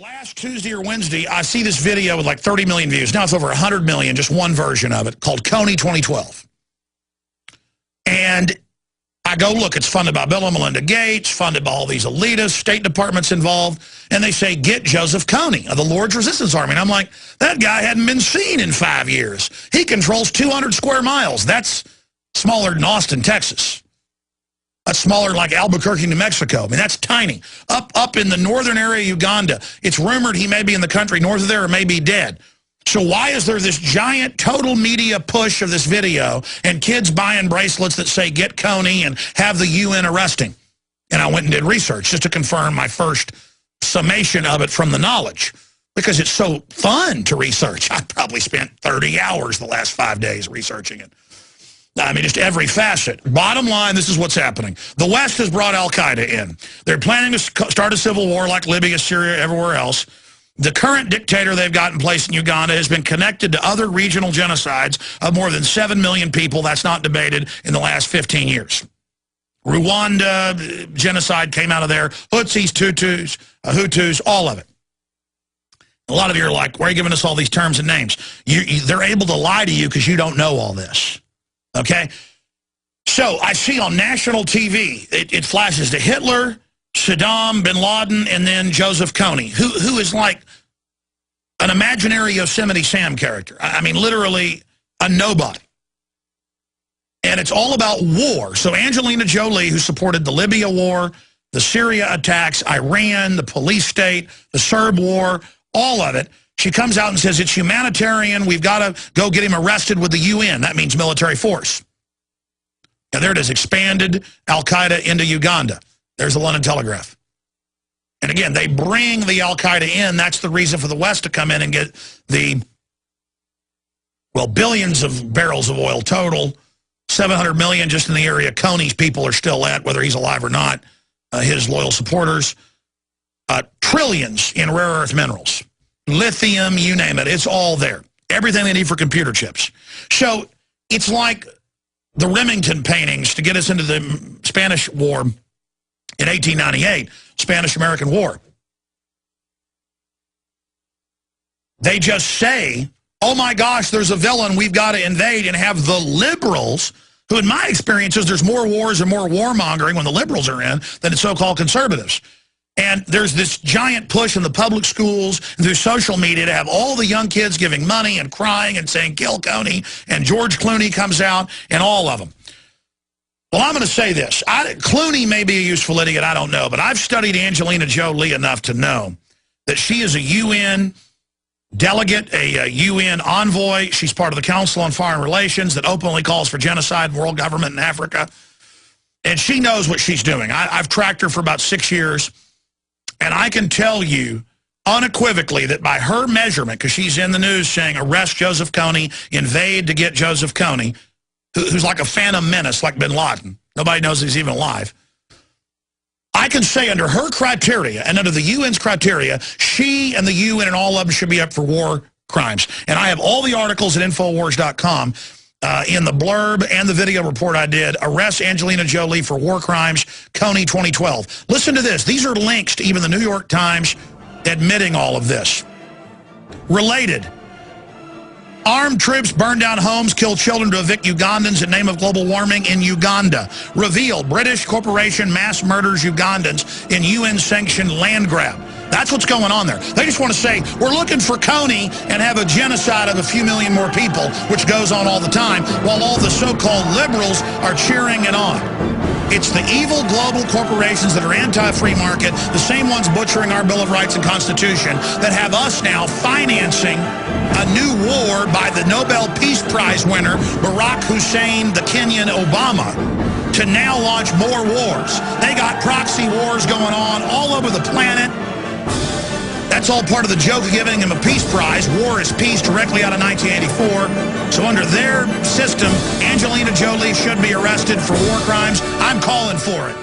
Last Tuesday or Wednesday, I see this video with like 30 million views. Now it's over 100 million, just one version of it, called Kony 2012. And I go, look, it's funded by Bill and Melinda Gates, funded by all these elitists, State Department's involved, and they say, get Joseph Kony of the Lord's Resistance Army. And I'm like, that guy hadn't been seen in 5 years. He controls 200 square miles. That's smaller than Austin, Texas. That's smaller like Albuquerque, New Mexico. I mean, that's tiny. Up in the northern area of Uganda, it's rumored he may be in the country north of there or may be dead. So why is there this giant total media push of this video and kids buying bracelets that say get Kony and have the UN arrest him? And I went and did research just to confirm my first summation of it from the knowledge, because it's so fun to research. I probably spent 30 hours the last 5 days researching it. I mean, just every facet. Bottom line, this is what's happening. The West has brought al-Qaeda in. They're planning to start a civil war like Libya, Syria, everywhere else. The current dictator they've got in place in Uganda has been connected to other regional genocides of more than 7 million people. That's not debated in the last 15 years. Rwanda genocide came out of there. Hutsis, Tutsis, Hutus, all of it. A lot of you are like, why are you giving us all these terms and names? They're able to lie to you because you don't know all this. Okay? So I see on national TV, it flashes to Hitler, Saddam, bin Laden, and then Joseph Kony, who is like an imaginary Yosemite Sam character. I mean, literally a nobody. And it's all about war. So Angelina Jolie, who supported the Libya war, the Syria attacks, Iran, the police state, the Serb war, all of it, she comes out and says it's humanitarian. We've got to go get him arrested with the UN. That means military force. And there it is, expanded al-Qaeda into Uganda. There's the London Telegraph. And again, they bring the al-Qaeda in. That's the reason for the West to come in and get the, well, billions of barrels of oil total, 700 million just in the area Kony's people are still at, whether he's alive or not, his loyal supporters. Trillions in rare earth minerals. Lithium, you name it, it's all there. Everything they need for computer chips. So it's like the Remington paintings to get us into the Spanish War in 1898, Spanish-American War. They just say, oh my gosh, there's a villain, we've got to invade, and have the liberals, who in my experiences, there's more wars and more warmongering when the liberals are in than the so-called conservatives. And there's this giant push in the public schools and through social media to have all the young kids giving money and crying and saying, kill Kony, and George Clooney comes out, and all of them. Well, I'm going to say this. Clooney may be a useful idiot, I don't know, but I've studied Angelina Jolie enough to know that she is a UN delegate, a UN envoy. She's part of the Council on Foreign Relations that openly calls for genocide in world government in Africa. And she knows what she's doing. I've tracked her for about 6 years. And I can tell you unequivocally that by her measurement, because she's in the news saying, arrest Joseph Kony, invade to get Joseph Kony, who's like a phantom menace like bin Laden. Nobody knows he's even alive. I can say under her criteria and under the UN's criteria, she and the UN and all of them should be up for war crimes. And I have all the articles at Infowars.com. In the blurb and the video report I did, arrest Angelina Jolie for war crimes, Kony 2012. Listen to this. These are links to even the New York Times admitting all of this. Related. Armed troops burn down homes, kill children to evict Ugandans in name of global warming in Uganda. Revealed, British corporation mass murders Ugandans in UN-sanctioned land grab. That's what's going on there. They just want to say, we're looking for Kony and have a genocide of a few million more people, which goes on all the time, while all the so-called liberals are cheering it on. It's the evil global corporations that are anti-free market, the same ones butchering our Bill of Rights and Constitution, that have us now financing a new war by the Nobel Peace Prize winner, Barack Hussein, the Kenyan Obama, to now launch more wars. They got proxy wars going on all over the planet. That's all part of the joke of giving him a peace prize. War is peace, directly out of 1984. So under their system, Angelina Jolie should be arrested for war crimes. I'm calling for it.